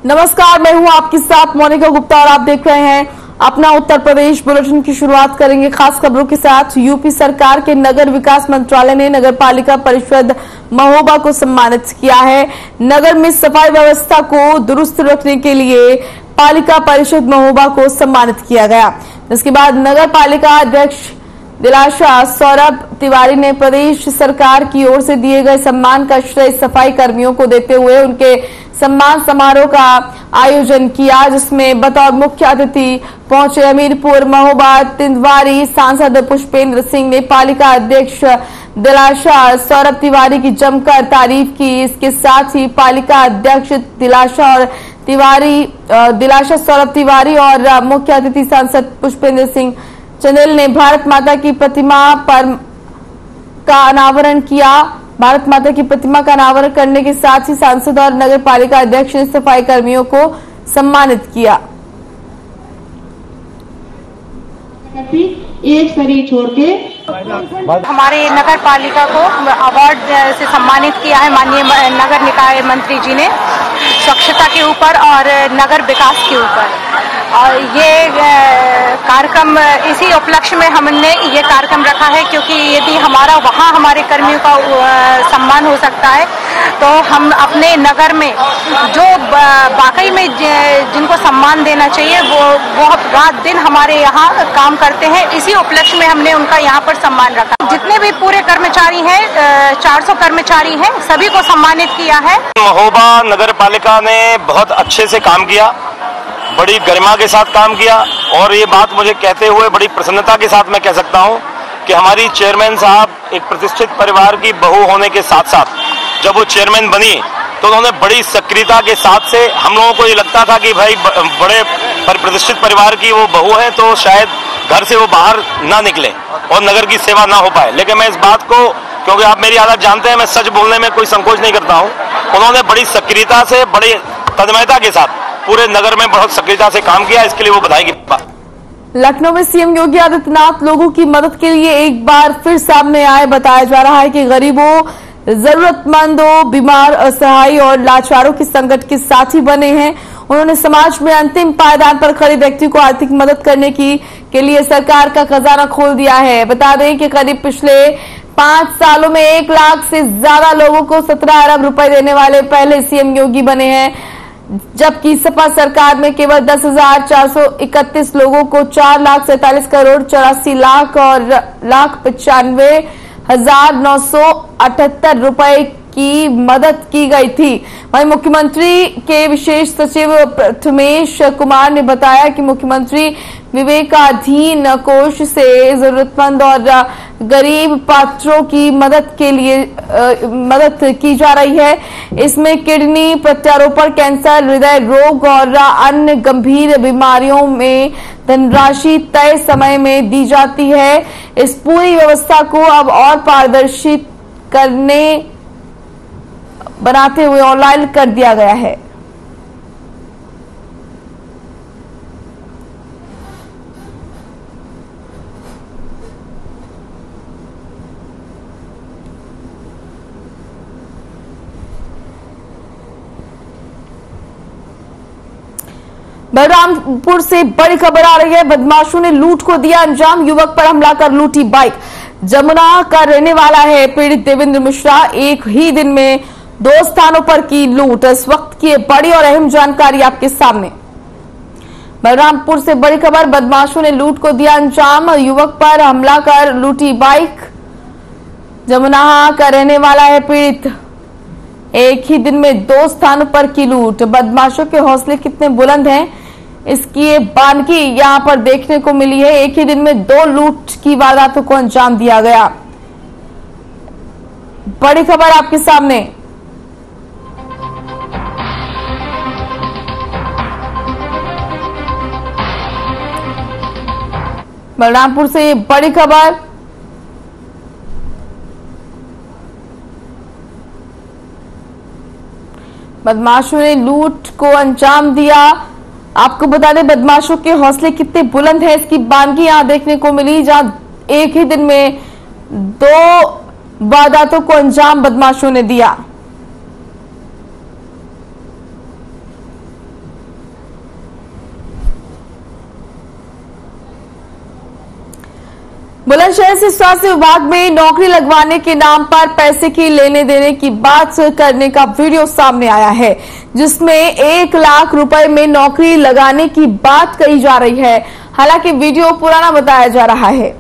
नमस्कार, मैं हूं आपके साथ मोनिका गुप्ता और आप देख रहे हैं अपना उत्तर प्रदेश बुलेटिन की शुरुआत करेंगे खास खबरों के साथ। यूपी सरकार के नगर विकास मंत्रालय ने नगर पालिका परिषद महोबा को सम्मानित किया है। नगर में सफाई व्यवस्था को दुरुस्त रखने के लिए पालिका परिषद महोबा को सम्मानित किया गया। इसके बाद नगर पालिका अध्यक्ष दिलाशा सौरभ तिवारी ने प्रदेश सरकार की ओर से दिए गए सम्मान का श्रेय सफाई कर्मियों को देते हुए उनके सम्मान समारोह का आयोजन किया, जिसमें बतौर मुख्य अतिथि पहुंचे हमीरपुर महोबा तिंदवारी सांसद पुष्पेंद्र सिंह ने पालिका अध्यक्ष दिलाशा सौरभ तिवारी की जमकर तारीफ की। इसके साथ ही पालिका अध्यक्ष दिलाशा सौरभ तिवारी और मुख्य अतिथि सांसद पुष्पेंद्र सिंह चंदेल ने भारत माता की प्रतिमा का अनावरण किया। भारत माता की प्रतिमा का अनावरण करने के साथ ही सांसद और नगर पालिका अध्यक्ष ने सफाई कर्मियों को सम्मानित किया। एक शरीर छोड़ के हमारे नगर पालिका को अवार्ड से सम्मानित किया है माननीय नगर निकाय मंत्री जी ने, स्वच्छता के ऊपर और नगर विकास के ऊपर। और ये कार्यक्रम इसी उपलक्ष्य में हमने ये कार्यक्रम रखा है, क्योंकि यदि वहाँ हमारे कर्मियों का सम्मान हो सकता है तो हम अपने नगर में जो वाकई में जिनको सम्मान देना चाहिए वो रात दिन हमारे यहाँ काम करते हैं। इसी उपलक्ष्य में हमने उनका यहाँ पर सम्मान रखा। जितने भी पूरे कर्मचारी हैं, 400 कर्मचारी हैं, सभी को सम्मानित किया है। महोबा नगर पालिका ने बहुत अच्छे से काम किया, बड़ी गरिमा के साथ काम किया और ये बात मुझे कहते हुए बड़ी प्रसन्नता के साथ मैं कह सकता हूँ कि हमारी चेयरमैन साहब एक प्रतिष्ठित परिवार की बहू होने के साथ साथ जब वो चेयरमैन बनी तो उन्होंने बड़ी सक्रियता के साथ से, हम लोगों को ये लगता था कि भाई बड़े प्रतिष्ठित परिवार की वो बहू है तो शायद घर से वो बाहर ना निकले और नगर की सेवा ना हो पाए, लेकिन मैं इस बात को, क्योंकि आप मेरी आदत जानते हैं, मैं सच बोलने में कोई संकोच नहीं करता हूँ। उन्होंने बड़ी सक्रियता से, बड़ी तन्मयता के साथ पूरे नगर में बहुत सक्रियता से काम किया, इसके लिए वो बधाई की बात। लखनऊ में सीएम योगी आदित्यनाथ लोगों की मदद के लिए एक बार फिर सामने आए। बताया जा रहा है कि गरीबों, जरूरतमंदों, बीमार, असहाय और लाचारों के संकट के साथी बने हैं। उन्होंने समाज में अंतिम पायदान पर खड़े व्यक्ति को आर्थिक मदद करने के लिए सरकार का खजाना खोल दिया है। बता दें कि करीब पिछले 5 सालों में 1 लाख से ज्यादा लोगों को 17 अरब रुपए देने वाले पहले सीएम योगी बने हैं, जबकि सपा सरकार में केवल 10,431 लोगों को 4,47,84,00,000 और 1,95,978 रुपए की मदद की गई थी। वहीं मुख्यमंत्री के विशेष सचिव प्रथमेश कुमार ने बताया कि मुख्यमंत्री विवेकाधीन कोष से जरूरतमंद और गरीब पात्रों की मदद के लिए मदद की जा रही है। इसमें किडनी प्रत्यारोपण, कैंसर, हृदय रोग और अन्य गंभीर बीमारियों में धनराशि तय समय में दी जाती है। इस पूरी व्यवस्था को अब और पारदर्शी बनाते हुए ऑनलाइन कर दिया गया है। बलरामपुर से बड़ी खबर आ रही है। बदमाशों ने लूट को दिया अंजाम, युवक पर हमला कर लूटी बाइक। जमुना का रहने वाला है पीड़ित देवेंद्र मिश्रा। एक ही दिन में 2 स्थानों पर की लूट। इस वक्त की बड़ी और अहम जानकारी आपके सामने। बलरामपुर से बड़ी खबर, बदमाशों ने लूट को दिया अंजाम, युवक पर हमला कर लूटी बाइक। जमुना का रहने वाला है पीड़ित। एक ही दिन में 2 स्थानों पर की लूट। बदमाशों के हौसले कितने बुलंद हैं, इसकी बानगी यहां पर देखने को मिली है। एक ही दिन में 2 लूट की वारदातों को अंजाम दिया गया। बड़ी खबर आपके सामने। बलरामपुर से बड़ी खबर। बदमाशों ने लूट को अंजाम दिया। आपको बता दें बदमाशों के हौसले कितने बुलंद हैं, इसकी बानगी यहां देखने को मिली, जहां एक ही दिन में 2 वारदातों को अंजाम बदमाशों ने दिया। बुलंदशहर से स्वास्थ्य विभाग में नौकरी लगवाने के नाम पर पैसे की लेने देने की बात करने का वीडियो सामने आया है, जिसमें 1 लाख रुपए में नौकरी लगाने की बात कही जा रही है। हालांकि वीडियो पुराना बताया जा रहा है।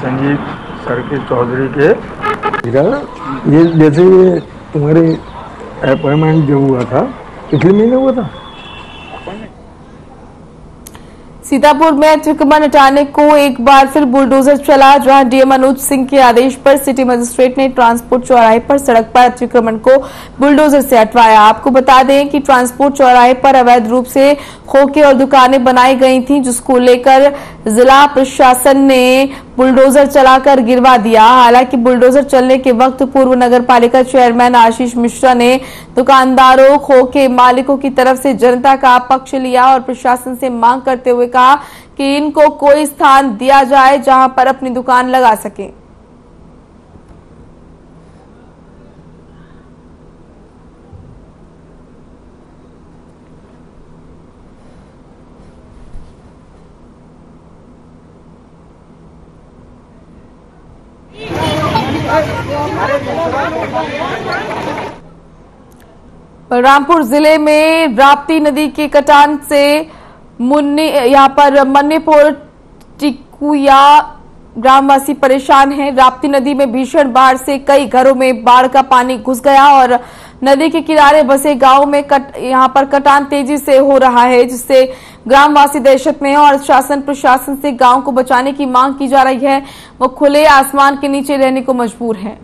संजीव सर के चौधरी के ये जैसे ये तुम्हारे अपॉइंटमेंट जो हुआ था पिछले महीने हुआ था। सीतापुर में अतिक्रमण हटाने को एक बार फिर बुलडोजर चला, जहां डीएम मनोज सिंह के आदेश पर सिटी मजिस्ट्रेट ने ट्रांसपोर्ट चौराहे पर सड़क पर अतिक्रमण को बुलडोजर से हटवाया। आपको बता दें कि ट्रांसपोर्ट चौराहे पर अवैध रूप से खोखे और दुकानें बनाई गई थीं, जिसको लेकर जिला प्रशासन ने बुलडोजर चलाकर गिरवा दिया। हालांकि बुलडोजर चलने के वक्त पूर्व नगर पालिका चेयरमैन आशीष मिश्रा ने दुकानदारों, खोखे मालिकों की तरफ से जनता का पक्ष लिया और प्रशासन से मांग करते हुए कहा कि इनको कोई स्थान दिया जाए जहां पर अपनी दुकान लगा सकें। बलरामपुर जिले में राप्ती नदी के कटान से मन्नेपुर टिकुया ग्रामवासी परेशान हैं। राप्ती नदी में भीषण बाढ़ से कई घरों में बाढ़ का पानी घुस गया और नदी के किनारे बसे गांवों में यहां पर कटान तेजी से हो रहा है, जिससे ग्रामवासी दहशत में है और शासन प्रशासन से गांव को बचाने की मांग की जा रही है। वो खुले आसमान के नीचे रहने को मजबूर हैं।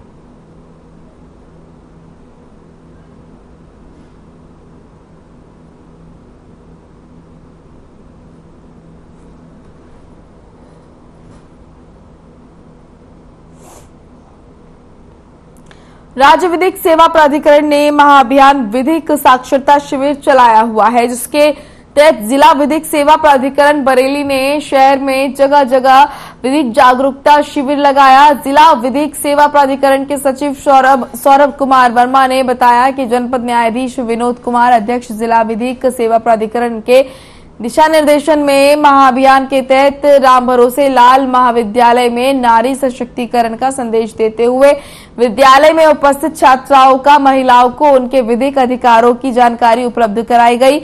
राज्य विधिक सेवा प्राधिकरण ने महाअभियान विधिक साक्षरता शिविर चलाया हुआ है, जिसके तहत जिला विधिक सेवा प्राधिकरण बरेली ने शहर में जगह जगह विधिक जागरूकता शिविर लगाया। जिला विधिक सेवा प्राधिकरण के सचिव सौरभ कुमार वर्मा ने बताया कि जनपद न्यायाधीश विनोद कुमार, अध्यक्ष जिला विधिक सेवा प्राधिकरण के दिशा निर्देशन में महाअभियान के तहत राम भरोसे लाल महाविद्यालय में नारी सशक्तिकरण का संदेश देते हुए विद्यालय में उपस्थित छात्राओं का महिलाओं को उनके विधिक अधिकारों की जानकारी उपलब्ध कराई गई।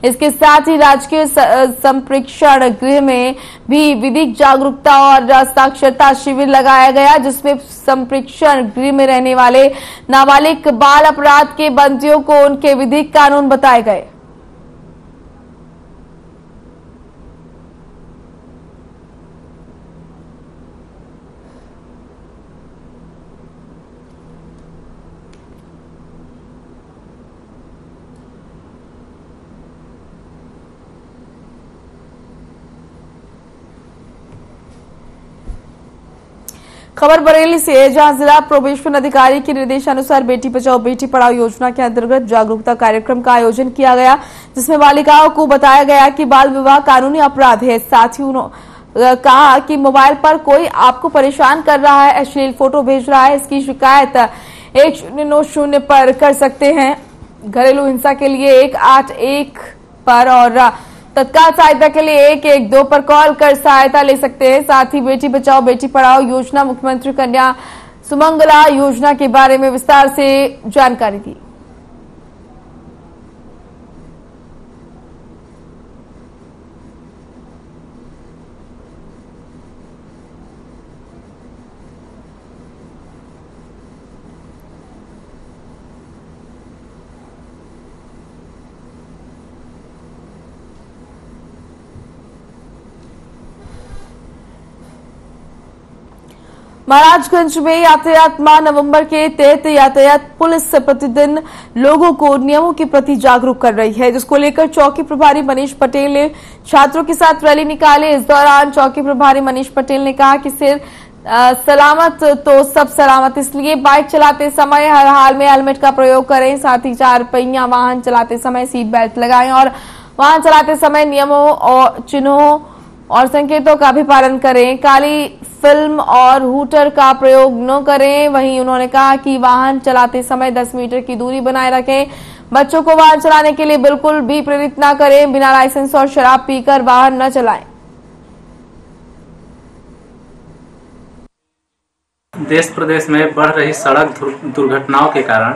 इसके साथ ही राजकीय संप्रेक्षण गृह में भी विधिक जागरूकता और साक्षरता शिविर लगाया गया, जिसमें संप्रेक्षण गृह में रहने वाले नाबालिग बाल अपराध के बंदियों को उनके विधिक कानून बताए गए। खबर बरेली से है, जहां जिला प्रोबेशन अधिकारी के निर्देशानुसार बेटी बचाओ बेटी पढ़ाओ योजना के अंतर्गत जागरूकता कार्यक्रम का आयोजन किया गया, जिसमें बालिकाओं को बताया गया कि बाल विवाह कानूनी अपराध है। साथ ही उन्होंने कहा कि मोबाइल पर कोई आपको परेशान कर रहा है, अश्लील फोटो भेज रहा है, इसकी शिकायत 1090 पर कर सकते हैं। घरेलू हिंसा के लिए 181 पर और तत्काल सहायता के लिए 112 पर कॉल कर सहायता ले सकते हैं। साथ ही बेटी बचाओ बेटी पढ़ाओ योजना, मुख्यमंत्री कन्या सुमंगला योजना के बारे में विस्तार से जानकारी दी। महाराजगंज में यातायात माह नवंबर के तहत यातायात पुलिस प्रतिदिन लोगों को नियमों के प्रति जागरूक कर रही है, जिसको लेकर चौकी प्रभारी मनीष पटेल ने छात्रों के साथ रैली निकाली। इस दौरान चौकी प्रभारी मनीष पटेल ने कहा कि सिर सलामत तो सब सलामत, इसलिए बाइक चलाते समय हर हाल में हेलमेट का प्रयोग करें। साथ ही 4 पहिया वाहन चलाते समय सीट बेल्ट लगाएं और वाहन चलाते समय नियमों और चिन्हों और संकेतों का भी पालन करें, काली फिल्म और हूटर का प्रयोग न करें। वहीं उन्होंने कहा कि वाहन चलाते समय 10 मीटर की दूरी बनाए रखें। बच्चों को वाहन चलाने के लिए बिल्कुल भी प्रेरित न करें। बिना लाइसेंस और शराब पीकर वाहन न चलाएं। देश प्रदेश में बढ़ रही सड़क दुर्घटनाओं के कारण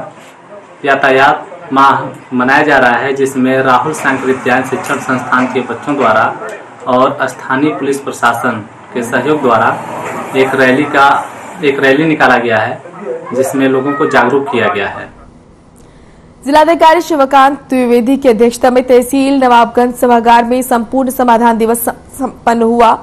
यातायात माह मनाया जा रहा है, जिसमें राहुल सांकृत्यायन शिक्षण संस्थान के बच्चों द्वारा और स्थानीय पुलिस प्रशासन के सहयोग द्वारा एक रैली निकाला गया है, जिसमें लोगों को जागरूक किया गया है। जिलाधिकारी शिवकांत द्विवेदी की अध्यक्षता में तहसील नवाबगंज सभागार में संपूर्ण समाधान दिवस संपन्न हुआ।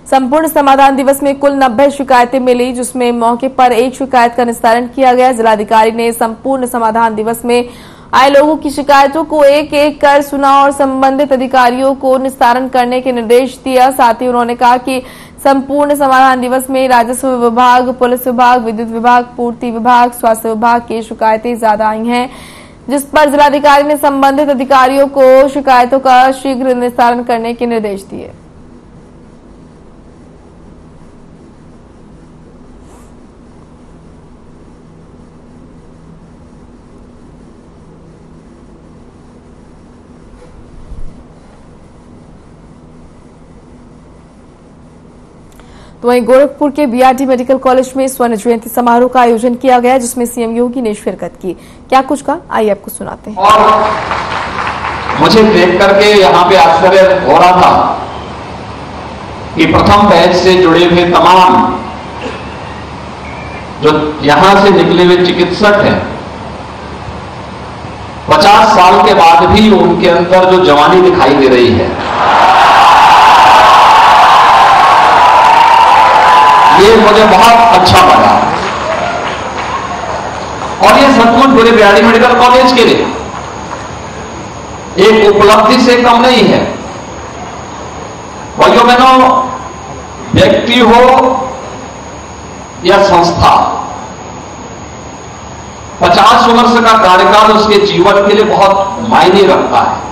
संपूर्ण समाधान दिवस में कुल 90 शिकायतें मिली, जिसमें मौके पर एक शिकायत का निस्तारण किया गया। जिलाधिकारी ने संपूर्ण समाधान दिवस में आए लोगों की शिकायतों को एक एक कर सुना और संबंधित अधिकारियों को निस्तारण करने के निर्देश दिया। साथ ही उन्होंने कहा कि संपूर्ण समाधान दिवस में राजस्व विभाग, पुलिस विभाग, विद्युत विभाग, पूर्ति विभाग, स्वास्थ्य विभाग की शिकायतें ज्यादा आई हैं, जिस पर जिलाधिकारी ने संबंधित अधिकारियों को शिकायतों का शीघ्र निस्तारण करने के निर्देश दिए। तो वहीं गोरखपुर के बीआरडी मेडिकल कॉलेज में स्वर्ण जयंती समारोह का आयोजन किया गया, जिसमें सीएम योगी ने शिरकत की। क्या कुछ कहा, आइए आपको सुनाते हैं। और मुझे देख करके यहाँ पे आश्चर्य हो रहा था कि प्रथम बैच से जुड़े हुए तमाम जो यहां से निकले हुए चिकित्सक हैं, 50 साल के बाद भी उनके अंदर जो जवानी दिखाई दे रही है, ये मुझे बहुत अच्छा लगा। और ये सचमुच पूरे बीआरडी मेडिकल कॉलेज के लिए एक उपलब्धि से कम नहीं है। भाइयों बहनों, व्यक्ति हो या संस्था, 50 वर्ष का कार्यकाल उसके जीवन के लिए बहुत मायने रखता है।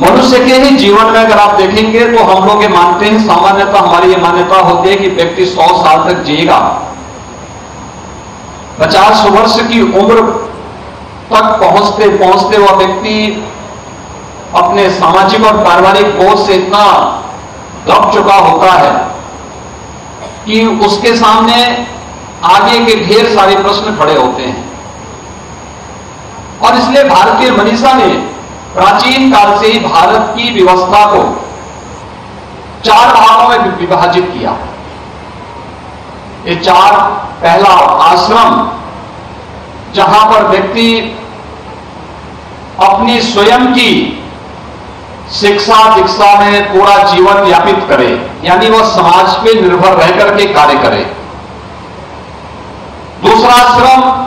मनुष्य के ही जीवन में अगर आप देखेंगे तो हम लोग ये मानते हैं, सामान्यतः हमारी ये मान्यता होती है कि व्यक्ति 100 साल तक जिएगा। 50 वर्ष की उम्र तक पहुंचते पहुंचते वह व्यक्ति अपने सामाजिक और पारिवारिक बोझ से इतना दब चुका होता है कि उसके सामने आगे के ढेर सारे प्रश्न खड़े होते हैं। और इसलिए भारतीय मनीषा ने प्राचीन काल से ही भारत की व्यवस्था को 4 भागों में विभाजित किया। ये 4, पहला आश्रम, जहां पर व्यक्ति अपनी स्वयं की शिक्षा दीक्षा में पूरा जीवन यापित करे, यानी वह समाज पे निर्भर रह करके कार्य करे। दूसरा आश्रम,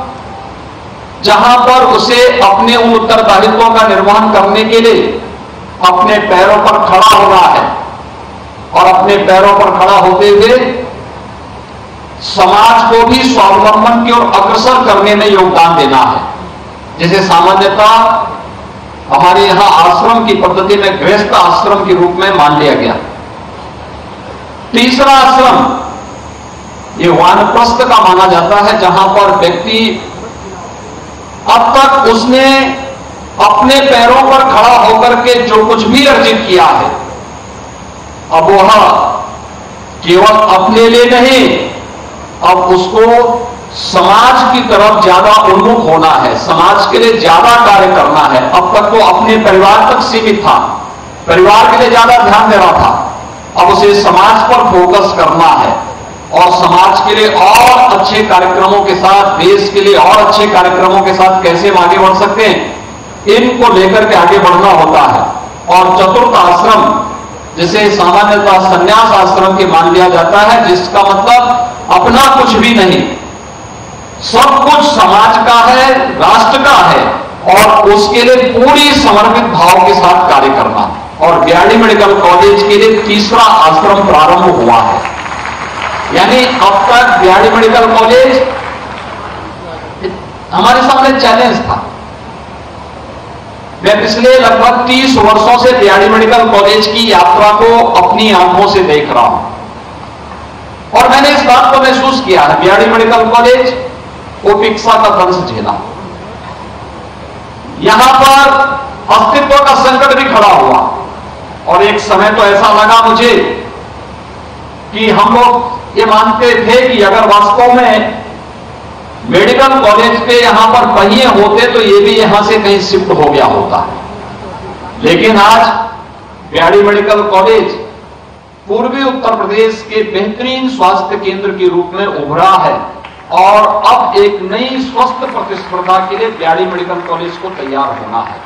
जहां पर उसे अपने उन उत्तरदायित्वों का निर्वहन करने के लिए अपने पैरों पर खड़ा होना है और अपने पैरों पर खड़ा होते हुए समाज को भी स्वावलंबन की ओर अग्रसर करने में योगदान देना है, जिसे सामान्यतः हमारे यहां आश्रम की पद्धति में गृहस्थ आश्रम के रूप में मान लिया गया। तीसरा आश्रम ये वानप्रस्थ का माना जाता है, जहां पर व्यक्ति अब तक उसने अपने पैरों पर खड़ा होकर के जो कुछ भी अर्जित किया है, अब वह केवल अपने लिए नहीं, अब उसको समाज की तरफ ज्यादा उन्मुख होना है, समाज के लिए ज्यादा कार्य करना है। अब तक तो अपने परिवार तक सीमित था, परिवार के लिए ज्यादा ध्यान दे रहा था, अब उसे समाज पर फोकस करना है और समाज के लिए और अच्छे कार्यक्रमों के साथ, देश के लिए और अच्छे कार्यक्रमों के साथ कैसे हम आगे बढ़ सकते हैं, इनको लेकर के आगे बढ़ना होता है। और चतुर्थ आश्रम, जिसे सामान्यतः संन्यास आश्रम के मान लिया जाता है, जिसका मतलब अपना कुछ भी नहीं, सब कुछ समाज का है, राष्ट्र का है और उसके लिए पूरी समर्पित भाव के साथ कार्य करना। और बीआरडी मेडिकल कॉलेज के लिए तीसरा आश्रम प्रारंभ हुआ है, यानी अब तक बीआरडी मेडिकल कॉलेज हमारे सामने चैलेंज था मैं पिछले लगभग 30 वर्षों से बिहाड़ी मेडिकल कॉलेज की यात्रा को अपनी आंखों से देख रहा हूं और मैंने इस बात को महसूस किया है। बिहाड़ी मेडिकल कॉलेज ओपिक्सा का दंश झेला, यहां पर अस्तित्व का संकट भी खड़ा हुआ और एक समय तो ऐसा लगा मुझे कि हम लोग ये मानते थे कि अगर वास्तव में मेडिकल कॉलेज के यहां पर पहिए होते तो ये भी यहां से कहीं शिफ्ट हो गया होता। लेकिन आज बिहाड़ी मेडिकल कॉलेज पूर्वी उत्तर प्रदेश के बेहतरीन स्वास्थ्य केंद्र के रूप में उभरा है और अब एक नई स्वस्थ प्रतिस्पर्धा के लिए बिहाड़ी मेडिकल कॉलेज को तैयार होना है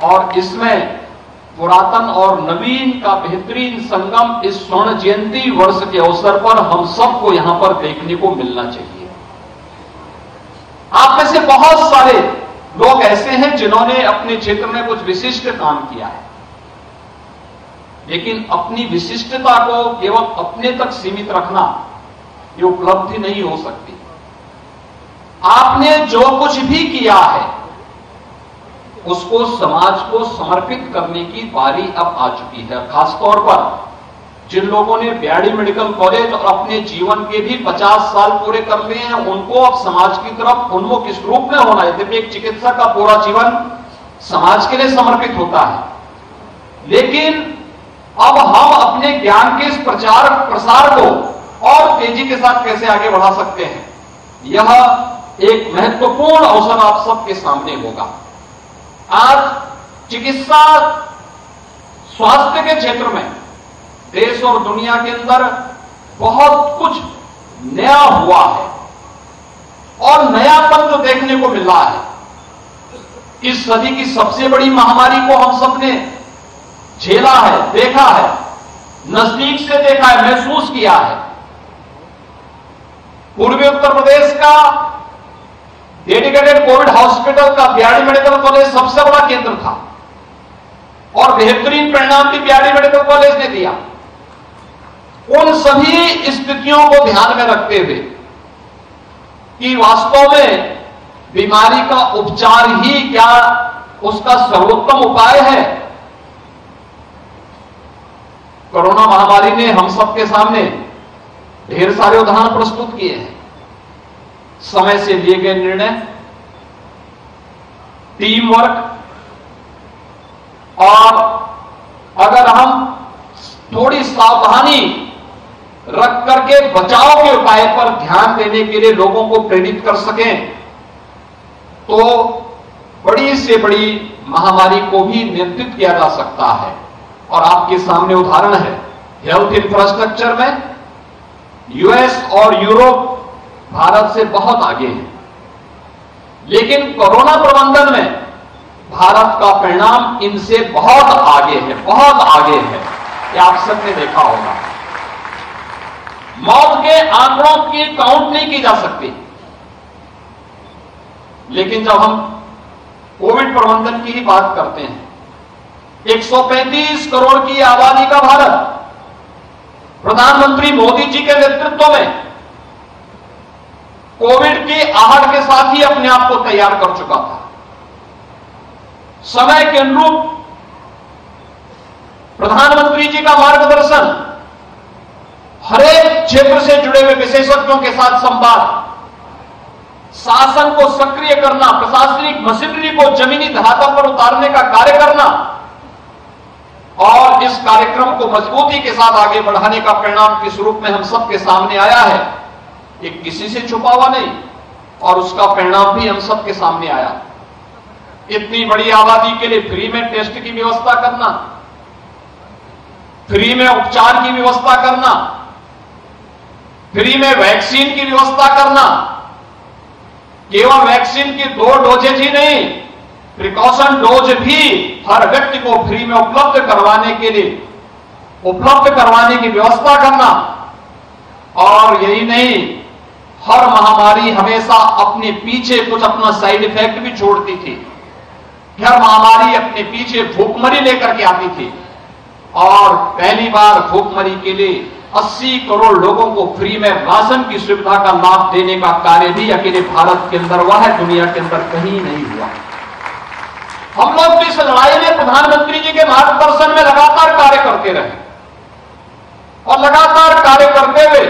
और इसमें पुरातन और नवीन का बेहतरीन संगम इस स्वर्ण जयंती वर्ष के अवसर पर हम सबको यहां पर देखने को मिलना चाहिए। आप में से बहुत सारे लोग ऐसे हैं जिन्होंने अपने क्षेत्र में कुछ विशिष्ट काम किया है, लेकिन अपनी विशिष्टता को केवल अपने तक सीमित रखना ये उपलब्धि नहीं हो सकती। आपने जो कुछ भी किया है उसको समाज को समर्पित करने की बारी अब आ चुकी है। खासतौर पर जिन लोगों ने बिहाड़ी मेडिकल कॉलेज और अपने जीवन के भी 50 साल पूरे कर लिए हैं, उनको अब समाज की तरफ उन्मुख इस रूप में होना है। यद्यपि एक चिकित्सक का पूरा जीवन समाज के लिए समर्पित होता है, लेकिन अब हम अपने ज्ञान के इस प्रचार प्रसार को और तेजी के साथ कैसे आगे बढ़ा सकते हैं, यह एक महत्वपूर्ण अवसर आप सबके सामने होगा। आज चिकित्सा स्वास्थ्य के क्षेत्र में देश और दुनिया के अंदर बहुत कुछ नया हुआ है और नयापन जो देखने को मिल रहा है। इस सदी की सबसे बड़ी महामारी को हम सबने झेला है, देखा है, नजदीक से देखा है, महसूस किया है। पूर्वी उत्तर प्रदेश का डेडिकेटेड कोविड हॉस्पिटल का बिहाड़ी मेडिकल कॉलेज सबसे बड़ा केंद्र था और बेहतरीन परिणाम भी बिहाड़ी मेडिकल कॉलेज ने दिया। उन सभी स्थितियों को ध्यान में रखते हुए कि वास्तव में बीमारी का उपचार ही क्या उसका सर्वोत्तम उपाय है, कोरोना महामारी ने हम सबके सामने ढेर सारे उदाहरण प्रस्तुत किए हैं। समय से लिए गए निर्णय, टीम वर्क और अगर हम थोड़ी सावधानी रख करके बचाव के उपाय पर ध्यान देने के लिए लोगों को प्रेरित कर सकें तो बड़ी से बड़ी महामारी को भी नियंत्रित किया जा सकता है। और आपके सामने उदाहरण है, हेल्थ इंफ्रास्ट्रक्चर में यूएस और यूरोप भारत से बहुत आगे है, लेकिन कोरोना प्रबंधन में भारत का परिणाम इनसे बहुत आगे है, बहुत आगे है। ये आप सबने देखा होगा। मौत के आंकड़ों की काउंट नहीं की जा सकती, लेकिन जब हम कोविड प्रबंधन की ही बात करते हैं, 135 करोड़ की आबादी का भारत प्रधानमंत्री मोदी जी के नेतृत्व में कोविड की आहट के साथ ही अपने आप को तैयार कर चुका था। समय के अनुरूप प्रधानमंत्री जी का मार्गदर्शन, हरेक क्षेत्र से जुड़े हुए विशेषज्ञों के साथ संवाद, शासन को सक्रिय करना, प्रशासनिक मशीनरी को जमीनी धरातल पर उतारने का कार्य करना और इस कार्यक्रम को मजबूती के साथ आगे बढ़ाने का परिणाम किस रूप में हम सबके सामने आया है, ये किसी से छुपा हुआ नहीं और उसका परिणाम भी हम सबके सामने आया। इतनी बड़ी आबादी के लिए फ्री में टेस्ट की व्यवस्था करना, फ्री में उपचार की व्यवस्था करना, फ्री में वैक्सीन की व्यवस्था करना, केवल वैक्सीन की 2 डोजेज ही नहीं, प्रिकॉशन डोज भी हर व्यक्ति को फ्री में उपलब्ध करवाने की व्यवस्था करना। और यही नहीं, हर महामारी हमेशा अपने पीछे कुछ अपना साइड इफेक्ट भी छोड़ती थी। हर महामारी अपने पीछे भूखमरी लेकर के आती थी और पहली बार भूखमरी के लिए 80 करोड़ लोगों को फ्री में राशन की सुविधा का लाभ देने का कार्य भी अकेले भारत के अंदर हुआ है, दुनिया के अंदर कहीं नहीं हुआ। हम लोग भी इस लड़ाई में प्रधानमंत्री जी के मार्गदर्शन में लगातार कार्य करते रहे और लगातार कार्य करते हुए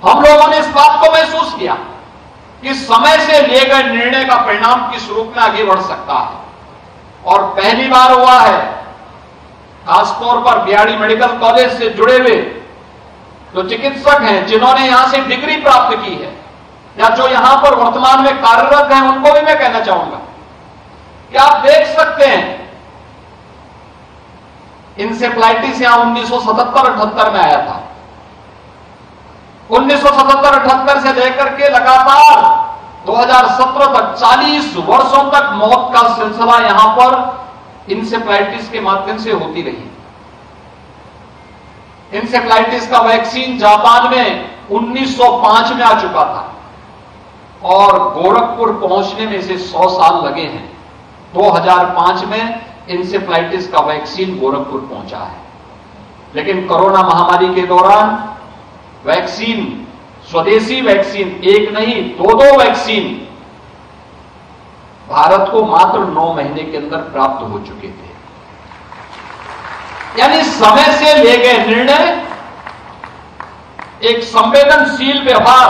हम लोगों ने इस बात को महसूस किया कि समय से लिए गए निर्णय का परिणाम किस रूप में आगे बढ़ सकता है। और पहली बार हुआ है, खासतौर पर बीआरडी मेडिकल कॉलेज से जुड़े हुए जो चिकित्सक हैं, जिन्होंने यहां से डिग्री प्राप्त की है या जो यहां पर वर्तमान में कार्यरत हैं, उनको भी मैं कहना चाहूंगा कि आप देख सकते हैं इंसेफ्लाइटिस यहां 1977-78 में आया था। 1977-78 से लेकर के लगातार 2017 तक 40 वर्षों तक मौत का सिलसिला यहां पर इंसेफ्लाइटिस के माध्यम से होती रही। इंसेफ्लाइटिस का वैक्सीन जापान में 1905 में आ चुका था और गोरखपुर पहुंचने में इसे 100 साल लगे हैं। 2005 में इंसेफ्लाइटिस का वैक्सीन गोरखपुर पहुंचा है, लेकिन कोरोना महामारी के दौरान वैक्सीन, स्वदेशी वैक्सीन, एक नहीं 2 वैक्सीन भारत को मात्र 9 महीने के अंदर प्राप्त हो चुके थे। यानी समय से ले गए निर्णय, एक संवेदनशील व्यवहार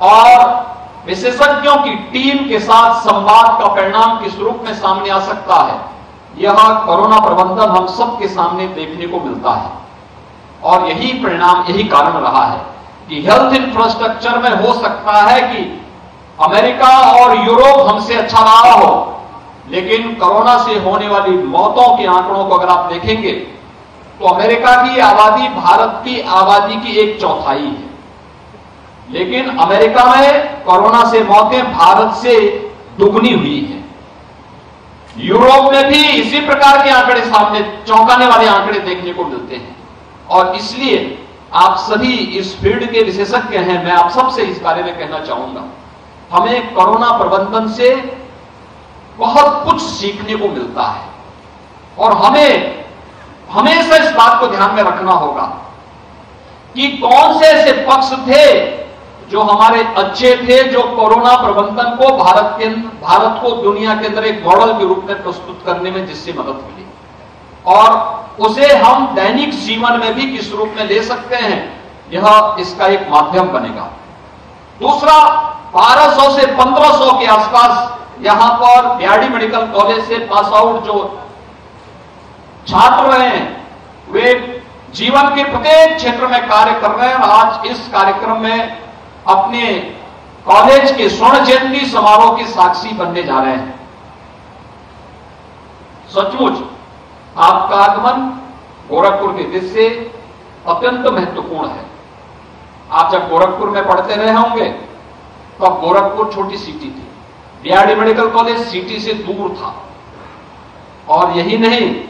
और विशेषज्ञों की टीम के साथ संवाद का परिणाम किस रूप में सामने आ सकता है, यह कोरोना प्रबंधन हम सबके सामने देखने को मिलता है। और यही परिणाम, यही कारण रहा है कि हेल्थ इंफ्रास्ट्रक्चर में हो सकता है कि अमेरिका और यूरोप हमसे अच्छा रहा हो, लेकिन कोरोना से होने वाली मौतों के आंकड़ों को अगर आप देखेंगे तो अमेरिका की आबादी भारत की आबादी की 1/4 है, लेकिन अमेरिका में कोरोना से मौतें भारत से दुगनी हुई हैं। यूरोप में भी इसी प्रकार के आंकड़े सामने, चौंकाने वाले आंकड़े देखने को मिलते हैं। और इसलिए आप सभी इस फील्ड के विशेषज्ञ हैं, मैं आप सबसे इस बारे में कहना चाहूंगा, हमें कोरोना प्रबंधन से बहुत कुछ सीखने को मिलता है और हमें हमेशा इस बात को ध्यान में रखना होगा कि कौन से ऐसे पक्ष थे जो हमारे अच्छे थे, जो कोरोना प्रबंधन को भारत को दुनिया के अंदर एक मॉडल के रूप में प्रस्तुत करने में जिससे मदद मिली, और उसे हम दैनिक जीवन में भी किस रूप में ले सकते हैं, यह इसका एक माध्यम बनेगा। दूसरा, 1200 से 1500 के आसपास यहां पर बीआरडी मेडिकल कॉलेज से पास आउट जो छात्र रहे हैं, वे जीवन के प्रत्येक क्षेत्र में कार्य कर रहे हैं और आज इस कार्यक्रम में अपने कॉलेज के स्वर्ण जयंती समारोह के साक्षी बनने जा रहे हैं। सचमुच आपका आगमन गोरखपुर के दृष्टि से अत्यंत महत्वपूर्ण है। आप जब गोरखपुर में पढ़ते रहे होंगे तो अब गोरखपुर छोटी सिटी थी, बीआरडी मेडिकल कॉलेज सिटी से दूर था, और यही नहीं,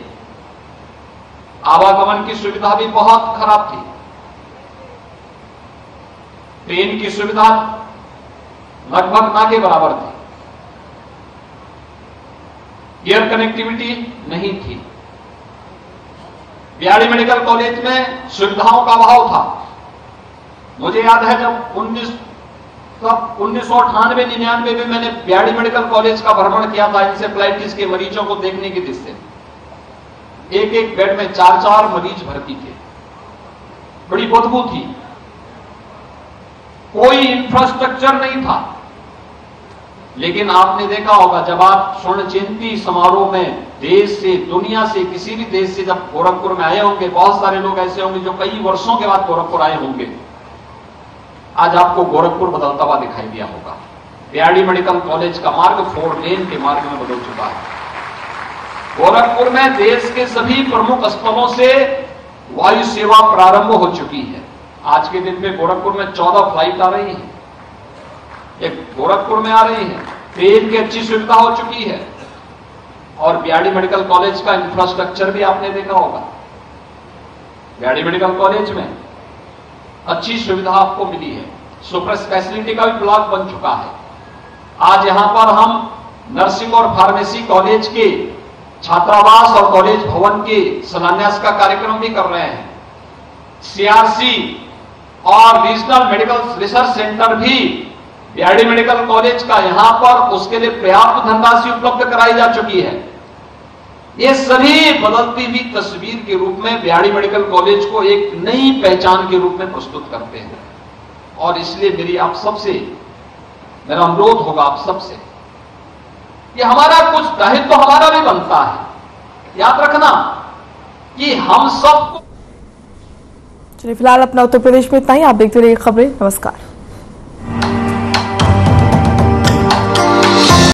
आवागमन की सुविधा भी बहुत खराब थी। ट्रेन की सुविधा लगभग ना के बराबर थी, एयर कनेक्टिविटी नहीं थी। बीआरडी मेडिकल कॉलेज में सुविधाओं का अभाव था। मुझे याद है जब 1998-99 में मैंने बीआरडी मेडिकल कॉलेज का भ्रमण किया था इंसेफ्लाइटिस के मरीजों को देखने की दृष्टि से। एक बेड में 4 मरीज भर्ती थे, बड़ी बदबू थी, कोई इंफ्रास्ट्रक्चर नहीं था। लेकिन आपने देखा होगा जब आप स्वर्ण जयंती समारोह में देश से, दुनिया से, किसी भी देश से जब गोरखपुर में आए होंगे, बहुत सारे लोग ऐसे होंगे जो कई वर्षों के बाद गोरखपुर आए होंगे, आज आपको गोरखपुर बदलता हुआ दिखाई दिया होगा। बीआरडी मेडिकल कॉलेज का मार्ग 4 लेन के मार्ग में बदल चुका है। गोरखपुर में देश के सभी प्रमुख स्थलों से वायु सेवा प्रारंभ हो चुकी है। आज के दिन में गोरखपुर में 14 फ्लाइट आ रही है, एक गोरखपुर में आ रही है, ट्रेन की अच्छी सुविधा हो चुकी है, और बीआरडी मेडिकल कॉलेज का इंफ्रास्ट्रक्चर भी आपने देखा होगा। बीआरडी मेडिकल कॉलेज में अच्छी सुविधा आपको मिली है, सुपर स्पेशलिटी का भी ब्लॉक बन चुका है। आज यहां पर हम नर्सिंग और फार्मेसी कॉलेज के छात्रावास और कॉलेज भवन के शिलान्यास का कार्यक्रम भी कर रहे हैं। सीआरसी और रीजनल मेडिकल रिसर्च सेंटर भी बीआरडी मेडिकल कॉलेज का यहां पर उसके लिए पर्याप्त धनराशि उपलब्ध कराई जा चुकी है। ये सभी बदलती हुई तस्वीर के रूप में बीआरडी मेडिकल कॉलेज को एक नई पहचान के रूप में प्रस्तुत करते हैं। और इसलिए मेरी आप सबसे मेरा अनुरोध होगा आप सबसे कि हमारा कुछ दायित्व तो हमारा भी बनता है। याद रखना कि हम सब चलिए फिलहाल अपना उत्तर प्रदेश में इतना ही। आप देखते रहिए खबरें। नमस्कार।